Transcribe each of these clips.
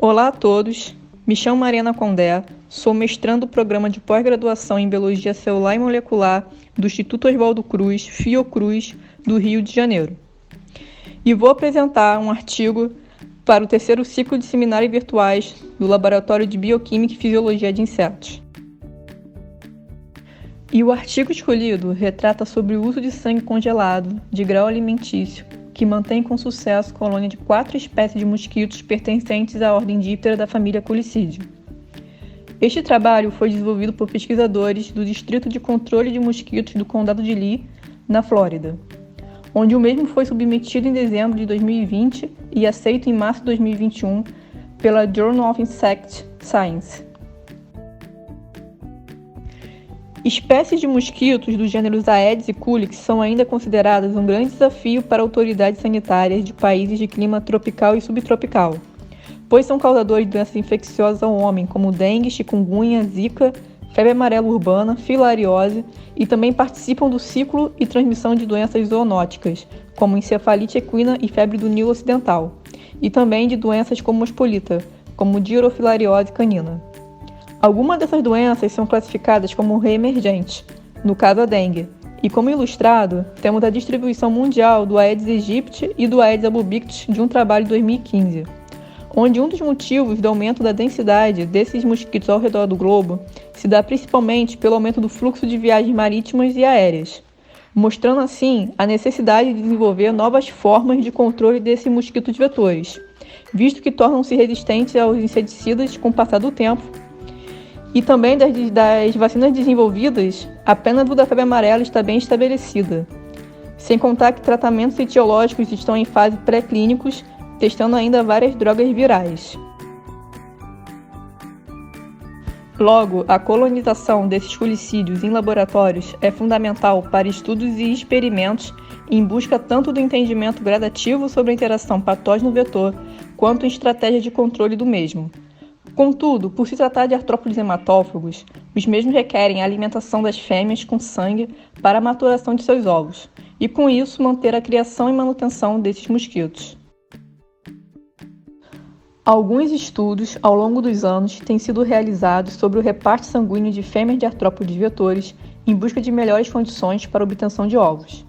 Olá a todos, me chamo Mariana Condé, sou mestrando do Programa de Pós-Graduação em Biologia Celular e Molecular do Instituto Oswaldo Cruz, Fiocruz, do Rio de Janeiro. E vou apresentar um artigo para o terceiro ciclo de seminários virtuais do Laboratório de Bioquímica e Fisiologia de Insetos. E o artigo escolhido retrata sobre o uso de sangue congelado de grau alimentício, que mantém com sucesso colônia de 4 espécies de mosquitos pertencentes à ordem Diptera da família Culicidae. Este trabalho foi desenvolvido por pesquisadores do Distrito de Controle de Mosquitos do Condado de Lee, na Flórida, onde o mesmo foi submetido em dezembro de 2020 e aceito em março de 2021 pela Journal of Insect Science. Espécies de mosquitos dos gêneros Aedes e Culex são ainda consideradas um grande desafio para autoridades sanitárias de países de clima tropical e subtropical, pois são causadores de doenças infecciosas ao homem, como dengue, chikungunya, zika, febre amarela urbana, filariose, e também participam do ciclo e transmissão de doenças zoonóticas, como encefalite equina e febre do Nilo Ocidental, e também de doenças como mospolita, como dirofilariose canina. Algumas dessas doenças são classificadas como reemergentes, no caso a dengue, e como ilustrado, temos a distribuição mundial do Aedes aegypti e do Aedes albopictus de um trabalho de 2015, onde um dos motivos do aumento da densidade desses mosquitos ao redor do globo se dá principalmente pelo aumento do fluxo de viagens marítimas e aéreas, mostrando assim a necessidade de desenvolver novas formas de controle desses mosquitos vetores, visto que tornam-se resistentes aos inseticidas com o passar do tempo. E também das vacinas desenvolvidas, a pena da febre amarela está bem estabelecida. Sem contar que tratamentos etiológicos estão em fase pré-clínicos, testando ainda várias drogas virais. Logo, a colonização desses culicídeos em laboratórios é fundamental para estudos e experimentos em busca tanto do entendimento gradativo sobre a interação patógeno-vetor, quanto em estratégia de controle do mesmo. Contudo, por se tratar de artrópodes hematófagos, os mesmos requerem a alimentação das fêmeas com sangue para a maturação de seus ovos, e com isso manter a criação e manutenção desses mosquitos. Alguns estudos, ao longo dos anos, têm sido realizados sobre o reparto sanguíneo de fêmeas de artrópodes vetores em busca de melhores condições para a obtenção de ovos.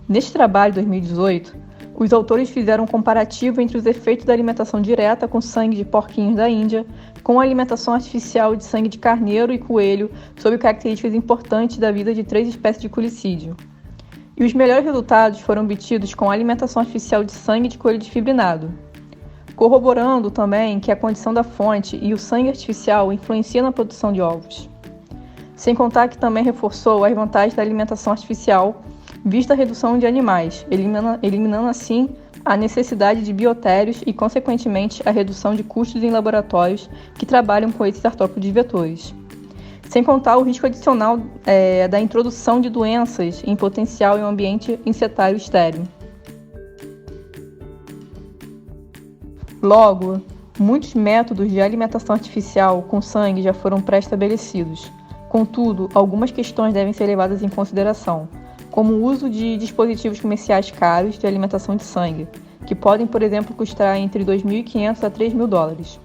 Neste trabalho de 2018, os autores fizeram um comparativo entre os efeitos da alimentação direta com sangue de porquinhos da Índia com a alimentação artificial de sangue de carneiro e coelho sobre características importantes da vida de 3 espécies de culicídeo. E os melhores resultados foram obtidos com a alimentação artificial de sangue de coelho desfibrinado, corroborando também que a condição da fonte e o sangue artificial influenciam na produção de ovos. Sem contar que também reforçou as vantagens da alimentação artificial, vista a redução de animais, eliminando assim a necessidade de biotérios e, consequentemente, a redução de custos em laboratórios que trabalham com esses artrópodes vetores. Sem contar o risco adicional da introdução de doenças em potencial em um ambiente insetário estéril. Logo, muitos métodos de alimentação artificial com sangue já foram pré-estabelecidos. Contudo, algumas questões devem ser levadas em consideração, como o uso de dispositivos comerciais caros de alimentação de sangue, que podem, por exemplo, custar entre $2.500 a $3.000.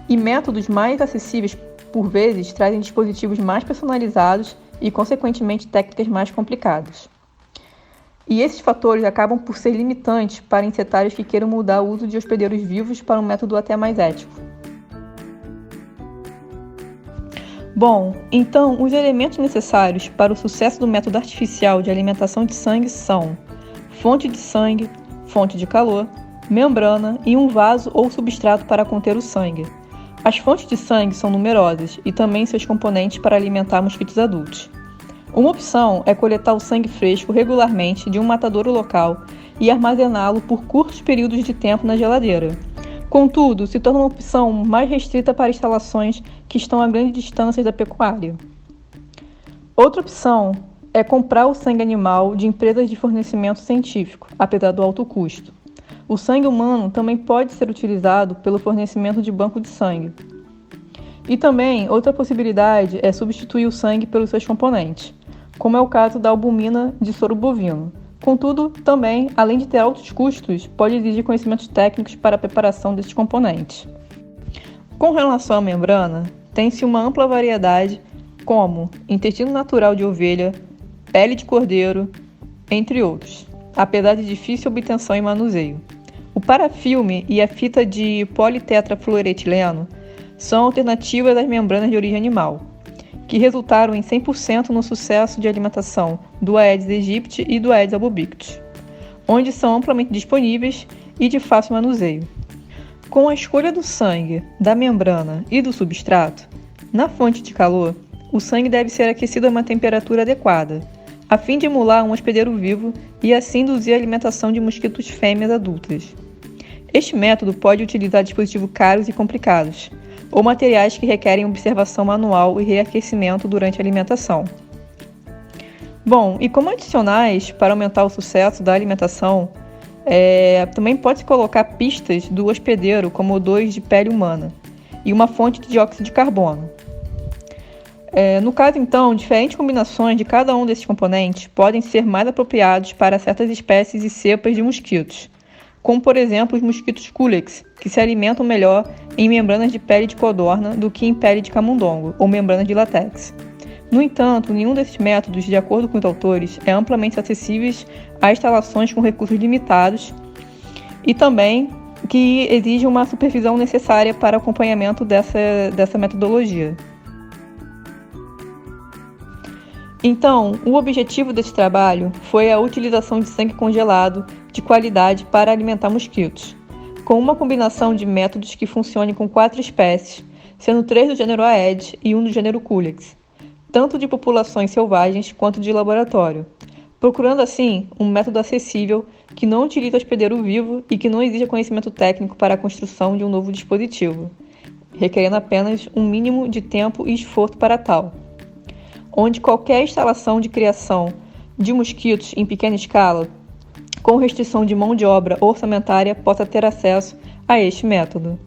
E métodos mais acessíveis, por vezes, trazem dispositivos mais personalizados e, consequentemente, técnicas mais complicadas. E esses fatores acabam por ser limitantes para insetários que queiram mudar o uso de hospedeiros vivos para um método até mais ético. Bom, então, os elementos necessários para o sucesso do método artificial de alimentação de sangue são fonte de sangue, fonte de calor, membrana e um vaso ou substrato para conter o sangue. As fontes de sangue são numerosas e também seus componentes para alimentar mosquitos adultos. Uma opção é coletar o sangue fresco regularmente de um matadouro local e armazená-lo por curtos períodos de tempo na geladeira. Contudo, se torna uma opção mais restrita para instalações que estão a grandes distâncias da pecuária. Outra opção é comprar o sangue animal de empresas de fornecimento científico, apesar do alto custo. O sangue humano também pode ser utilizado pelo fornecimento de banco de sangue. E também, outra possibilidade é substituir o sangue pelos seus componentes, como é o caso da albumina de soro bovino. Contudo, também, além de ter altos custos, pode exigir conhecimentos técnicos para a preparação desses componentes. Com relação à membrana, tem-se uma ampla variedade, como intestino natural de ovelha, pele de cordeiro, entre outros, apesar de difícil obtenção e manuseio. O parafilme e a fita de politetrafluoretileno são alternativas às membranas de origem animal, que resultaram em 100% no sucesso de alimentação do Aedes aegypti e do Aedes albopictus, onde são amplamente disponíveis e de fácil manuseio. Com a escolha do sangue, da membrana e do substrato, na fonte de calor, o sangue deve ser aquecido a uma temperatura adequada, a fim de emular um hospedeiro vivo e assim induzir a alimentação de mosquitos fêmeas adultas. Este método pode utilizar dispositivos caros e complicados, ou materiais que requerem observação manual e reaquecimento durante a alimentação. Bom, e como adicionais para aumentar o sucesso da alimentação, também pode-se colocar pistas do hospedeiro, como odores de pele humana, e uma fonte de dióxido de carbono. No caso, então, diferentes combinações de cada um desses componentes podem ser mais apropriados para certas espécies e cepas de mosquitos, como, por exemplo, os mosquitos culex, que se alimentam melhor em membranas de pele de codorna do que em pele de camundongo ou membranas de látex. No entanto, nenhum desses métodos, de acordo com os autores, é amplamente acessíveis a instalações com recursos limitados e também que exigem uma supervisão necessária para o acompanhamento dessa metodologia. Então, o objetivo desse trabalho foi a utilização de sangue congelado de qualidade para alimentar mosquitos, com uma combinação de métodos que funcionem com 4 espécies, sendo 3 do gênero Aedes e 1 do gênero Culex, tanto de populações selvagens quanto de laboratório, procurando assim um método acessível que não utilize hospedeiro vivo e que não exija conhecimento técnico para a construção de um novo dispositivo, requerendo apenas um mínimo de tempo e esforço para tal, onde qualquer instalação de criação de mosquitos em pequena escala, com restrição de mão de obra orçamentária, possa ter acesso a este método.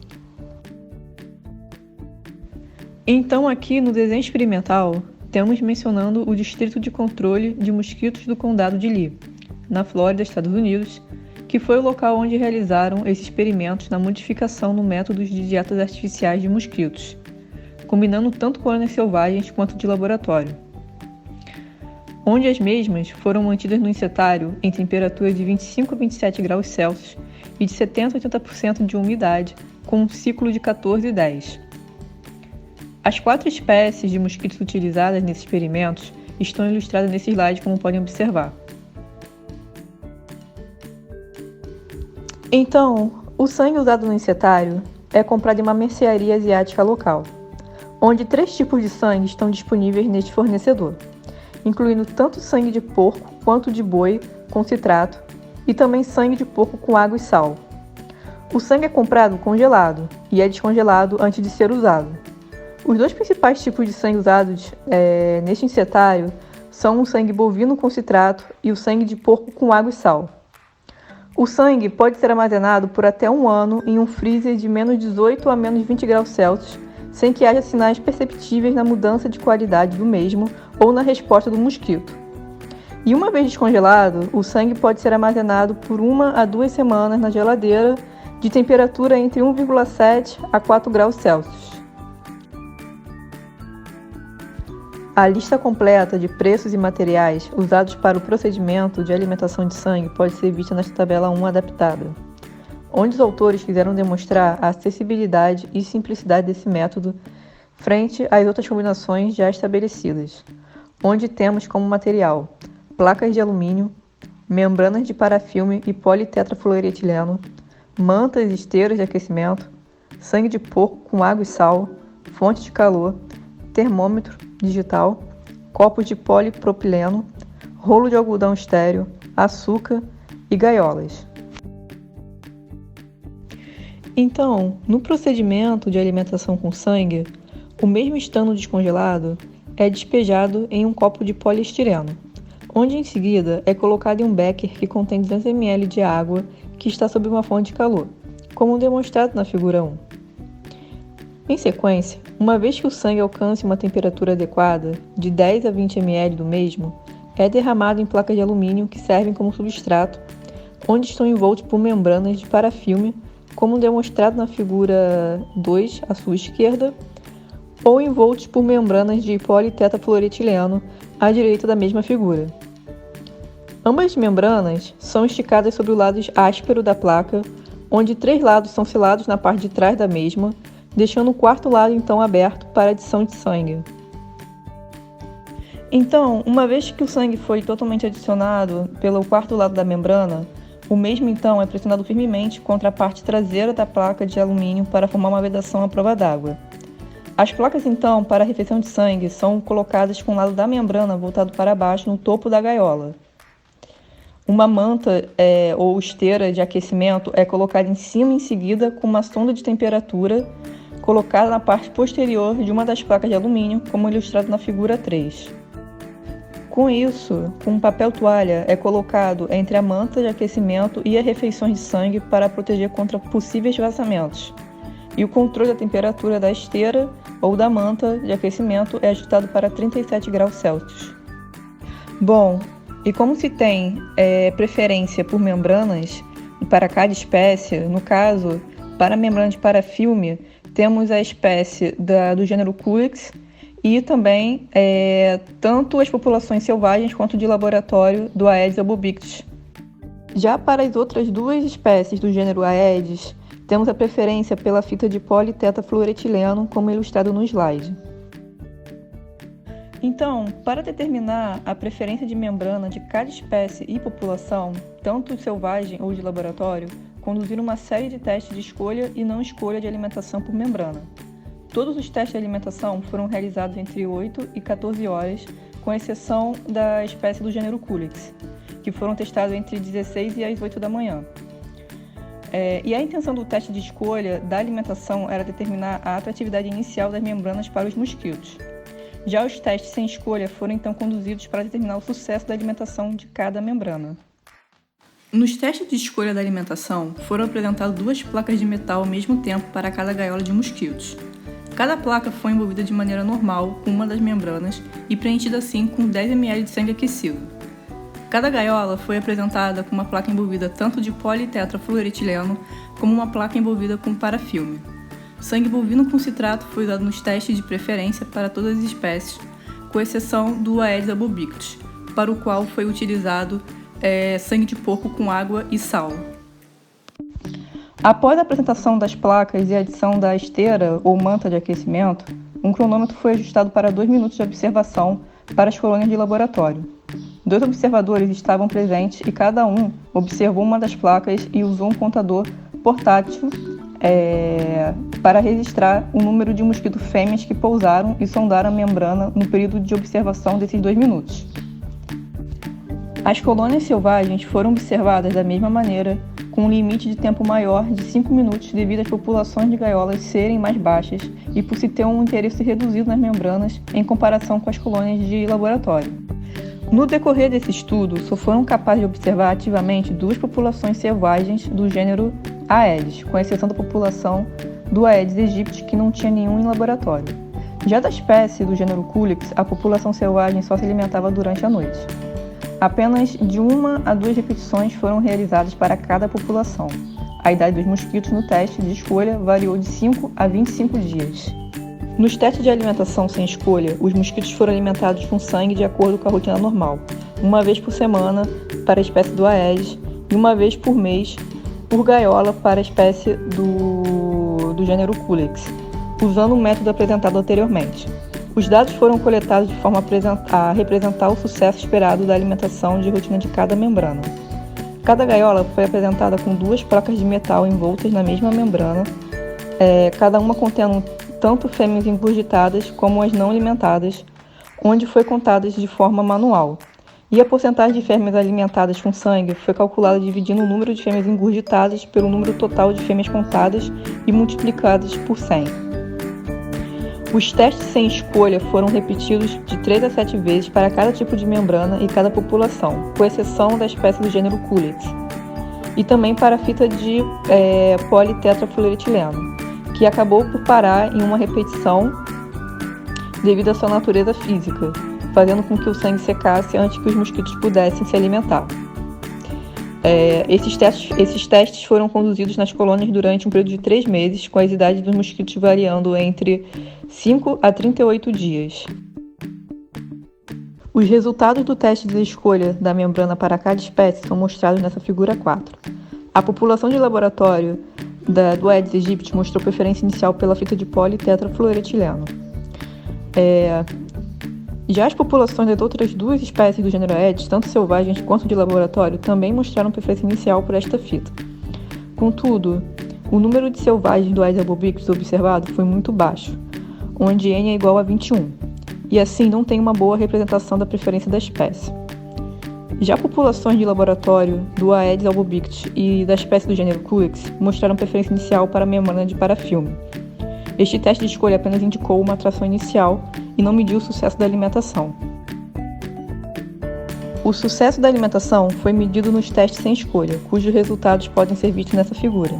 Então, aqui no desenho experimental, temos mencionando o Distrito de Controle de Mosquitos do Condado de Lee, na Flórida, Estados Unidos, que foi o local onde realizaram esses experimentos na modificação no método de dietas artificiais de mosquitos, combinando tanto colônias selvagens quanto de laboratório, onde as mesmas foram mantidas no insetário em temperaturas de 25 a 27 graus Celsius e de 70 a 80% de umidade, com um ciclo de 14 e 10. As 4 espécies de mosquitos utilizadas nesses experimentos estão ilustradas nesse slide, como podem observar. Então, o sangue usado no insetário é comprado em uma mercearia asiática local, onde 3 tipos de sangue estão disponíveis neste fornecedor, incluindo tanto sangue de porco quanto de boi com citrato e também sangue de porco com água e sal. O sangue é comprado congelado e é descongelado antes de ser usado. Os 2 principais tipos de sangue usados neste insetário são o sangue bovino com citrato e o sangue de porco com água e sal. O sangue pode ser armazenado por até 1 ano em um freezer de menos 18 a menos 20 graus Celsius, sem que haja sinais perceptíveis na mudança de qualidade do mesmo ou na resposta do mosquito. E uma vez descongelado, o sangue pode ser armazenado por 1 a 2 semanas na geladeira de temperatura entre 1,7 a 4 graus Celsius. A lista completa de preços e materiais usados para o procedimento de alimentação de sangue pode ser vista nesta tabela 1 adaptada, onde os autores quiseram demonstrar a acessibilidade e simplicidade desse método frente às outras combinações já estabelecidas, onde temos como material placas de alumínio, membranas de parafilme e politetrafluoretileno, mantas e esteiras de aquecimento, sangue de porco com água e sal, fonte de calor, termômetro digital, copos de polipropileno, rolo de algodão estéreo, açúcar e gaiolas. Então, no procedimento de alimentação com sangue, o mesmo estando descongelado é despejado em um copo de poliestireno, onde em seguida é colocado em um becker que contém 200 ml de água que está sob uma fonte de calor, como demonstrado na figura 1. Em sequência, uma vez que o sangue alcance uma temperatura adequada, de 10 a 20 ml do mesmo, é derramado em placas de alumínio que servem como substrato, onde estão envoltos por membranas de parafilme como demonstrado na figura 2, à sua esquerda, ou envoltos por membranas de politetrafluoretileno, à direita da mesma figura. Ambas as membranas são esticadas sobre o lado áspero da placa, onde 3 lados são selados na parte de trás da mesma, deixando o 4º lado então aberto para a adição de sangue. Então, uma vez que o sangue foi totalmente adicionado pelo 4º lado da membrana, o mesmo então é pressionado firmemente contra a parte traseira da placa de alumínio para formar uma vedação à prova d'água. As placas então para a arrefecimento de sangue são colocadas com o lado da membrana voltado para baixo no topo da gaiola. Uma manta ou esteira de aquecimento é colocada em cima em seguida com uma sonda de temperatura colocada na parte posterior de uma das placas de alumínio, como ilustrado na figura 3. Com isso, um papel toalha é colocado entre a manta de aquecimento e as refeições de sangue para proteger contra possíveis vazamentos. E o controle da temperatura da esteira ou da manta de aquecimento é ajustado para 37 graus Celsius. Bom, e como se tem preferência por membranas para cada espécie, no caso, para a membrana de parafilme, temos a espécie do gênero Culex e também tanto as populações selvagens quanto de laboratório do Aedes albopictus. Já para as outras 2 espécies do gênero Aedes, temos a preferência pela fita de politetrafluoretileno, como ilustrado no slide. Então, para determinar a preferência de membrana de cada espécie e população, tanto selvagem ou de laboratório, conduziram uma série de testes de escolha e não escolha de alimentação por membrana. Todos os testes de alimentação foram realizados entre 8 e 14 horas, com exceção da espécie do gênero Culex, que foram testados entre 16 e as 8 da manhã. E a intenção do teste de escolha da alimentação era determinar a atratividade inicial das membranas para os mosquitos. Já os testes sem escolha foram então conduzidos para determinar o sucesso da alimentação de cada membrana. Nos testes de escolha da alimentação, foram apresentadas 2 placas de metal ao mesmo tempo para cada gaiola de mosquitos. Cada placa foi envolvida de maneira normal com uma das membranas e preenchida assim com 10 ml de sangue aquecido. Cada gaiola foi apresentada com uma placa envolvida tanto de politetrafluoretileno como uma placa envolvida com parafilme. Sangue bovino com citrato foi usado nos testes de preferência para todas as espécies, com exceção do Aedes albopictus, para o qual foi utilizado sangue de porco com água e sal. Após a apresentação das placas e a adição da esteira ou manta de aquecimento, um cronômetro foi ajustado para 2 minutos de observação para as colônias de laboratório. 2 observadores estavam presentes e cada um observou uma das placas e usou um contador portátil para registrar o número de mosquitos fêmeas que pousaram e sondaram a membrana no período de observação desses 2 minutos. As colônias selvagens foram observadas da mesma maneira, com um limite de tempo maior de 5 minutos devido às populações de gaiolas serem mais baixas e por se ter um interesse reduzido nas membranas em comparação com as colônias de laboratório. No decorrer desse estudo, só foram capazes de observar ativamente 2 populações selvagens do gênero Aedes, com exceção da população do Aedes aegypti, que não tinha nenhum em laboratório. Já da espécie do gênero Culex, a população selvagem só se alimentava durante a noite. Apenas de 1 a 2 repetições foram realizadas para cada população. A idade dos mosquitos no teste de escolha variou de 5 a 25 dias. Nos testes de alimentação sem escolha, os mosquitos foram alimentados com sangue de acordo com a rotina normal, uma vez por semana para a espécie do Aedes e uma vez por mês por gaiola para a espécie do gênero Culex, usando o método apresentado anteriormente. Os dados foram coletados de forma a representar o sucesso esperado da alimentação de rotina de cada membrana. Cada gaiola foi apresentada com 2 placas de metal envoltas na mesma membrana, cada uma contendo tanto fêmeas engurgitadas como as não alimentadas, onde foi contadas de forma manual. E a porcentagem de fêmeas alimentadas com sangue foi calculada dividindo o número de fêmeas engurgitadas pelo número total de fêmeas contadas e multiplicadas por 100. Os testes sem escolha foram repetidos de 3 a 7 vezes para cada tipo de membrana e cada população, com exceção da espécie do gênero Culex, e também para a fita de politetrafluoretileno, que acabou por parar em uma repetição devido à sua natureza física, fazendo com que o sangue secasse antes que os mosquitos pudessem se alimentar. Esses testes foram conduzidos nas colônias durante um período de 3 meses, com as idades dos mosquitos variando entre 5 a 38 dias. Os resultados do teste de escolha da membrana para cada espécie são mostrados nessa figura 4. A população de laboratório do Aedes aegypti mostrou preferência inicial pela fita de politetrafluoretileno. Já as populações das outras 2 espécies do gênero Aedes, tanto selvagens quanto de laboratório, também mostraram preferência inicial por esta fita. Contudo, o número de selvagens do Aedes albopictus observado foi muito baixo, onde N é igual a 21, e assim não tem uma boa representação da preferência da espécie. Já populações de laboratório do Aedes albopictus e da espécie do gênero Culex mostraram preferência inicial para a membrana de parafilme. Este teste de escolha apenas indicou uma atração inicial e não mediu o sucesso da alimentação. O sucesso da alimentação foi medido nos testes sem escolha, cujos resultados podem ser vistos nessa figura.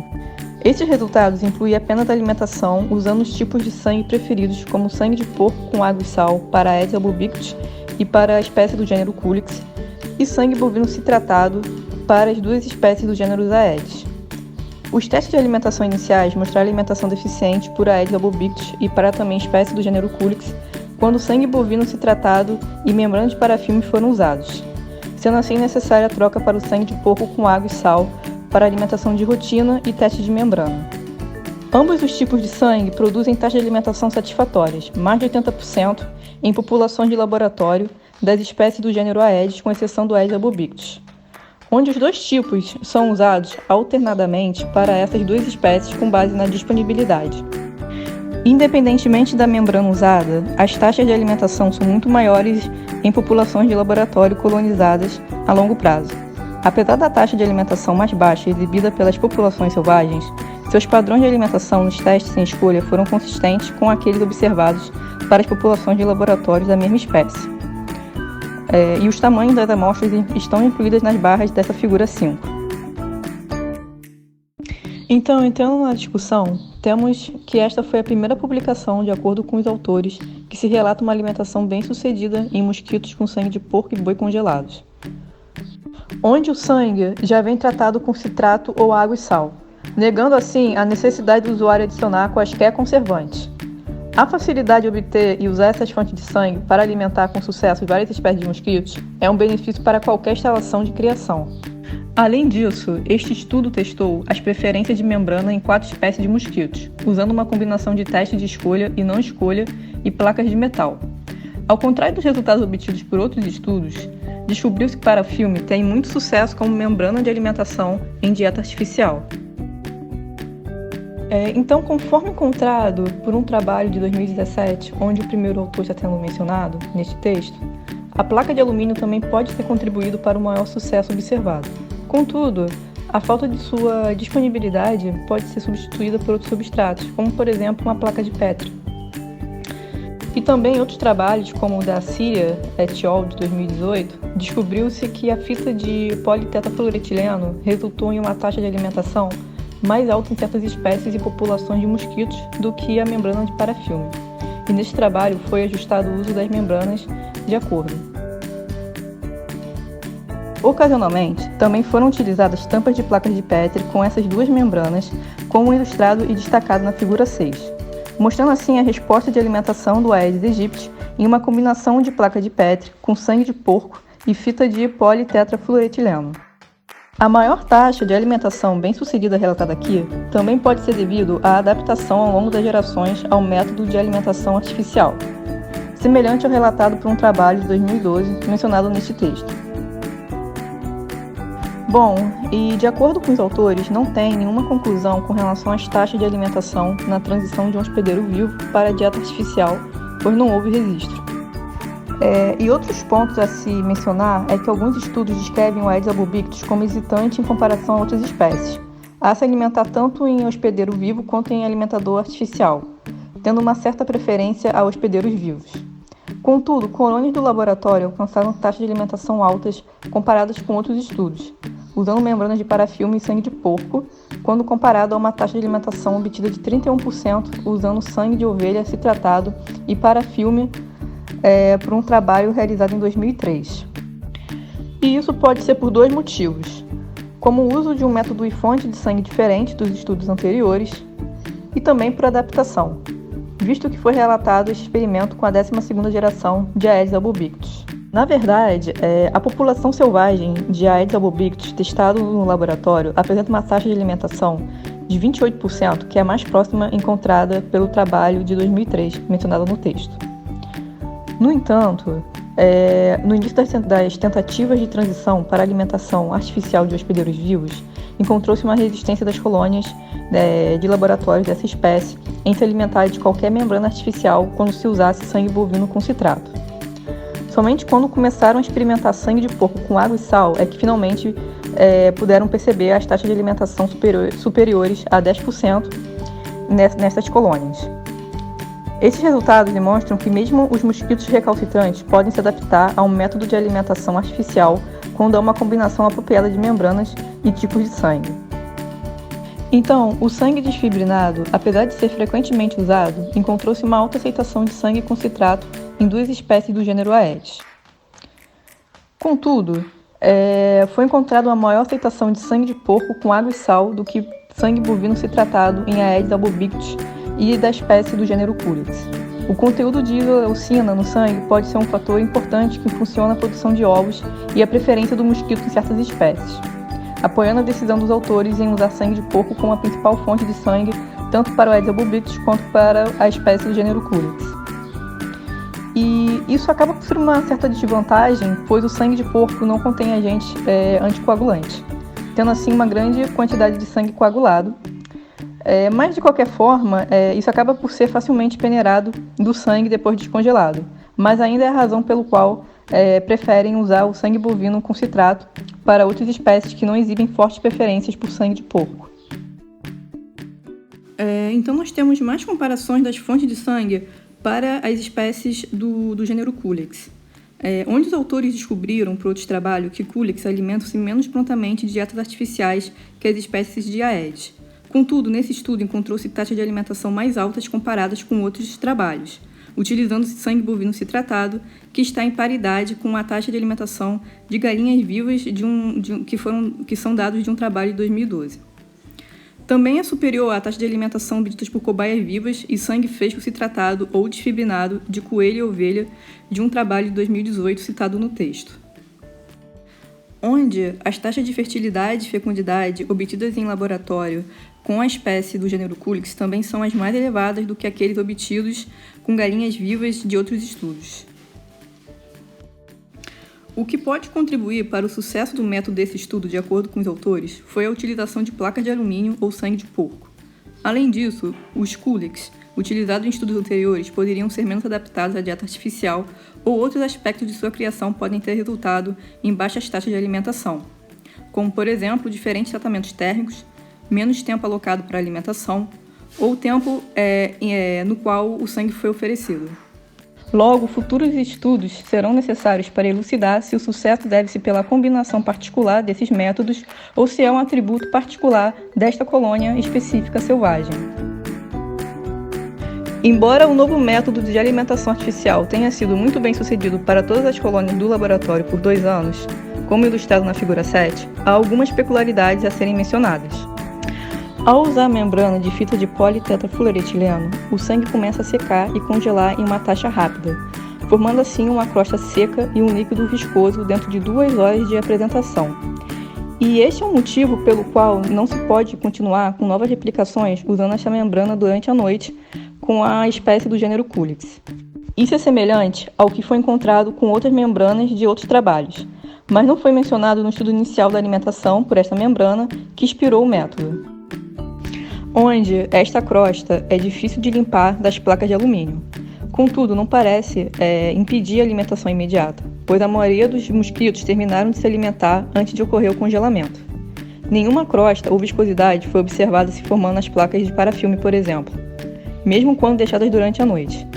Estes resultados incluem apenas a alimentação usando os tipos de sangue preferidos, como sangue de porco com água e sal para Aedes albopictus e para a espécie do gênero Culex, e sangue bovino citratado para as 2 espécies do gênero Aedes. Os testes de alimentação iniciais mostraram alimentação deficiente por Aedes albopictus e para também espécie do gênero Culex, quando sangue bovino citratado e membrana de parafilme foram usados, sendo assim necessária a troca para o sangue de porco com água e sal para alimentação de rotina e teste de membrana. Ambos os tipos de sangue produzem taxas de alimentação satisfatórias, mais de 80%, em populações de laboratório das espécies do gênero Aedes, com exceção do Aedes albopictus, onde os 2 tipos são usados alternadamente para essas 2 espécies com base na disponibilidade. Independentemente da membrana usada, as taxas de alimentação são muito maiores em populações de laboratório colonizadas a longo prazo. Apesar da taxa de alimentação mais baixa exibida pelas populações selvagens, seus padrões de alimentação nos testes sem escolha foram consistentes com aqueles observados para as populações de laboratórios da mesma espécie. E os tamanhos das amostras estão incluídas nas barras dessa figura 5. Então, entrando na discussão, temos que esta foi a primeira publicação, de acordo com os autores, que se relata uma alimentação bem-sucedida em mosquitos com sangue de porco e boi congelados, onde o sangue já vem tratado com citrato ou água e sal, negando assim a necessidade do usuário adicionar quaisquer conservantes. A facilidade de obter e usar essas fontes de sangue para alimentar com sucesso várias espécies de mosquitos é um benefício para qualquer instalação de criação. Além disso, este estudo testou as preferências de membrana em 4 espécies de mosquitos, usando uma combinação de testes de escolha e não escolha e placas de metal. Ao contrário dos resultados obtidos por outros estudos, descobriu-se que parafilme tem muito sucesso como membrana de alimentação em dieta artificial. Então, conforme encontrado por um trabalho de 2017, onde o primeiro autor está sendo mencionado neste texto, a placa de alumínio também pode ter contribuído para o maior sucesso observado. Contudo, a falta de sua disponibilidade pode ser substituída por outros substratos, como por exemplo uma placa de Petri. E também outros trabalhos, como o da Síria et al. De 2018, descobriu-se que a fita de politetrafluoretileno resultou em uma taxa de alimentação mais alta em certas espécies e populações de mosquitos do que a membrana de parafilme. E neste trabalho foi ajustado o uso das membranas de acordo. Ocasionalmente, também foram utilizadas tampas de placas de Petri com essas 2 membranas, como ilustrado e destacado na figura 6, mostrando assim a resposta de alimentação do Aedes aegypti em uma combinação de placa de Petri com sangue de porco e fita de politetrafluoretileno. A maior taxa de alimentação bem-sucedida relatada aqui também pode ser devido à adaptação ao longo das gerações ao método de alimentação artificial, semelhante ao relatado por um trabalho de 2012 mencionado neste texto. Bom, e de acordo com os autores, não tem nenhuma conclusão com relação às taxas de alimentação na transição de um hospedeiro vivo para a dieta artificial, pois não houve registro. E outros pontos a se mencionar é que alguns estudos descrevem o Aedes albopictus como hesitante em comparação a outras espécies, a se alimentar tanto em hospedeiro vivo quanto em alimentador artificial, tendo uma certa preferência a hospedeiros vivos. Contudo, colônias do laboratório alcançaram taxas de alimentação altas comparadas com outros estudos, usando membranas de parafilme e sangue de porco, quando comparado a uma taxa de alimentação obtida de 31% usando sangue de ovelha citratado e parafilme por um trabalho realizado em 2003. E isso pode ser por 2 motivos. como o uso de um método e fonte de sangue diferente dos estudos anteriores, e também por adaptação, visto que foi relatado esse experimento com a 12ª geração de Aedes albopictus. Na verdade, a população selvagem de Aedes albopictus testado no laboratório apresenta uma taxa de alimentação de 28%, que é a mais próxima encontrada pelo trabalho de 2003, mencionado no texto. No entanto, no início das tentativas de transição para a alimentação artificial de hospedeiros vivos, encontrou-se uma resistência das colônias de laboratórios dessa espécie em se alimentar de qualquer membrana artificial quando se usasse sangue bovino com citrato. Somente quando começaram a experimentar sangue de porco com água e sal é que finalmente puderam perceber as taxas de alimentação superiores a 10% nessas colônias. Esses resultados demonstram que mesmo os mosquitos recalcitrantes podem se adaptar a um método de alimentação artificial quando há uma combinação apropriada de membranas e tipos de sangue. Então, o sangue desfibrinado, apesar de ser frequentemente usado, encontrou-se uma alta aceitação de sangue com citrato em 2 espécies do gênero Aedes. Contudo, foi encontrada uma maior aceitação de sangue de porco com água e sal do que sangue bovino citratado em Aedes albopictus e da espécie do gênero Culex. O conteúdo de isoleucina no sangue pode ser um fator importante que impulsiona a produção de ovos e a preferência do mosquito em certas espécies, apoiando a decisão dos autores em usar sangue de porco como a principal fonte de sangue tanto para o Aedes albopictus quanto para a espécie do gênero Culex. E isso acaba por ser uma certa desvantagem, pois o sangue de porco não contém agente anticoagulante, tendo assim uma grande quantidade de sangue coagulado. Mas, de qualquer forma, isso acaba por ser facilmente peneirado do sangue depois de descongelado, mas ainda é a razão pelo qual preferem usar o sangue bovino com citrato para outras espécies que não exibem fortes preferências por sangue de porco. Então, nós temos mais comparações das fontes de sangue para as espécies do gênero Culex, onde os autores descobriram, por outros trabalhos, que Culex alimentam-se menos prontamente de dietas artificiais que as espécies de Aedes. Contudo, nesse estudo encontrou-se taxas de alimentação mais altas comparadas com outros trabalhos, utilizando-se sangue bovino citratado, que está em paridade com a taxa de alimentação de galinhas vivas que são dados de um trabalho de 2012. Também é superior à taxa de alimentação obtidas por cobaias vivas e sangue fresco citratado ou desfibrinado de coelho e ovelha de um trabalho de 2018 citado no texto, onde as taxas de fertilidade e fecundidade obtidas em laboratório com a espécie do gênero Culex também são as mais elevadas do que aqueles obtidos com galinhas vivas de outros estudos. O que pode contribuir para o sucesso do método desse estudo, de acordo com os autores, foi a utilização de placas de alumínio ou sangue de porco. Além disso, os Culex, utilizados em estudos anteriores, poderiam ser menos adaptados à dieta artificial ou outros aspectos de sua criação podem ter resultado em baixas taxas de alimentação, como, por exemplo, diferentes tratamentos térmicos, menos tempo alocado para a alimentação ou tempo no qual o sangue foi oferecido. Logo, futuros estudos serão necessários para elucidar se o sucesso deve-se pela combinação particular desses métodos ou se é um atributo particular desta colônia específica selvagem. Embora o novo método de alimentação artificial tenha sido muito bem sucedido para todas as colônias do laboratório por 2 anos, como ilustrado na figura 7, há algumas peculiaridades a serem mencionadas. Ao usar a membrana de fita de politetrafluoretileno, o sangue começa a secar e congelar em uma taxa rápida, formando assim uma crosta seca e um líquido viscoso dentro de 2 horas de apresentação. E este é o motivo pelo qual não se pode continuar com novas replicações usando esta membrana durante a noite com a espécie do gênero Culex. Isso é semelhante ao que foi encontrado com outras membranas de outros trabalhos, mas não foi mencionado no estudo inicial da alimentação por esta membrana que inspirou o método, onde esta crosta é difícil de limpar das placas de alumínio. Contudo, não parece impedir a alimentação imediata, pois a maioria dos mosquitos terminaram de se alimentar antes de ocorrer o congelamento. Nenhuma crosta ou viscosidade foi observada se formando nas placas de parafilme, por exemplo, mesmo quando deixadas durante a noite.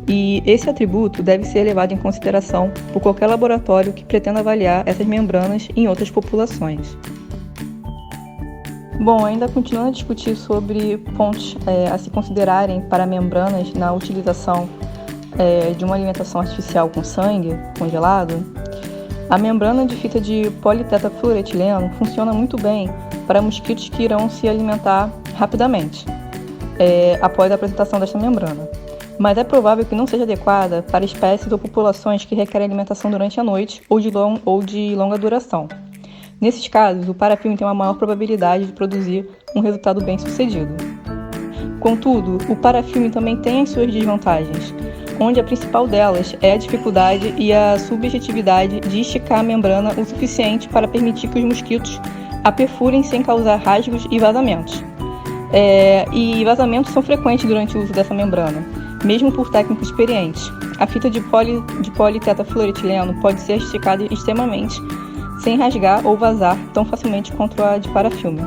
E esse atributo deve ser levado em consideração por qualquer laboratório que pretenda avaliar essas membranas em outras populações. Bom, ainda continuando a discutir sobre pontos a se considerarem para membranas na utilização de uma alimentação artificial com sangue congelado, A membrana de fita de politetrafluoretileno funciona muito bem para mosquitos que irão se alimentar rapidamente, após a apresentação desta membrana. Mas é provável que não seja adequada para espécies ou populações que requerem alimentação durante a noite ou de longa duração. Nesses casos, o parafilme tem uma maior probabilidade de produzir um resultado bem-sucedido. Contudo, o parafilme também tem as suas desvantagens, onde a principal delas é a dificuldade e a subjetividade de esticar a membrana o suficiente para permitir que os mosquitos a perfurem sem causar rasgos e vazamentos. E vazamentos são frequentes durante o uso dessa membrana, mesmo por técnicos experientes. A fita de politetrafluoretileno pode ser esticada extremamente, sem rasgar ou vazar tão facilmente quanto a de parafilme.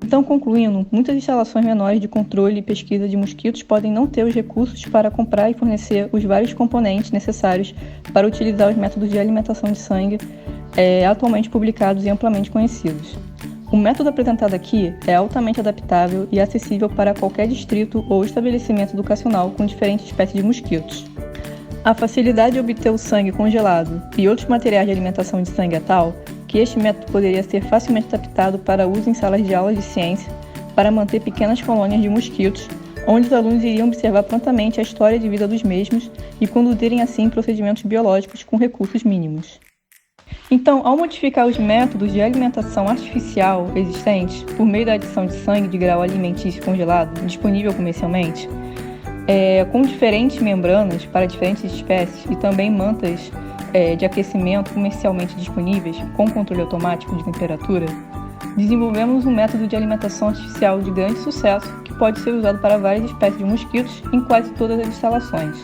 Então, concluindo, muitas instalações menores de controle e pesquisa de mosquitos podem não ter os recursos para comprar e fornecer os vários componentes necessários para utilizar os métodos de alimentação de sangue atualmente publicados e amplamente conhecidos. O método apresentado aqui é altamente adaptável e acessível para qualquer distrito ou estabelecimento educacional com diferentes espécies de mosquitos. A facilidade de obter o sangue congelado e outros materiais de alimentação de sangue é tal que este método poderia ser facilmente adaptado para uso em salas de aulas de ciência para manter pequenas colônias de mosquitos, onde os alunos iriam observar prontamente a história de vida dos mesmos e conduzirem assim procedimentos biológicos com recursos mínimos. Então, ao modificar os métodos de alimentação artificial existentes por meio da adição de sangue de grau alimentício congelado disponível comercialmente, com diferentes membranas para diferentes espécies e também mantas de aquecimento comercialmente disponíveis com controle automático de temperatura, desenvolvemos um método de alimentação artificial de grande sucesso que pode ser usado para várias espécies de mosquitos em quase todas as instalações.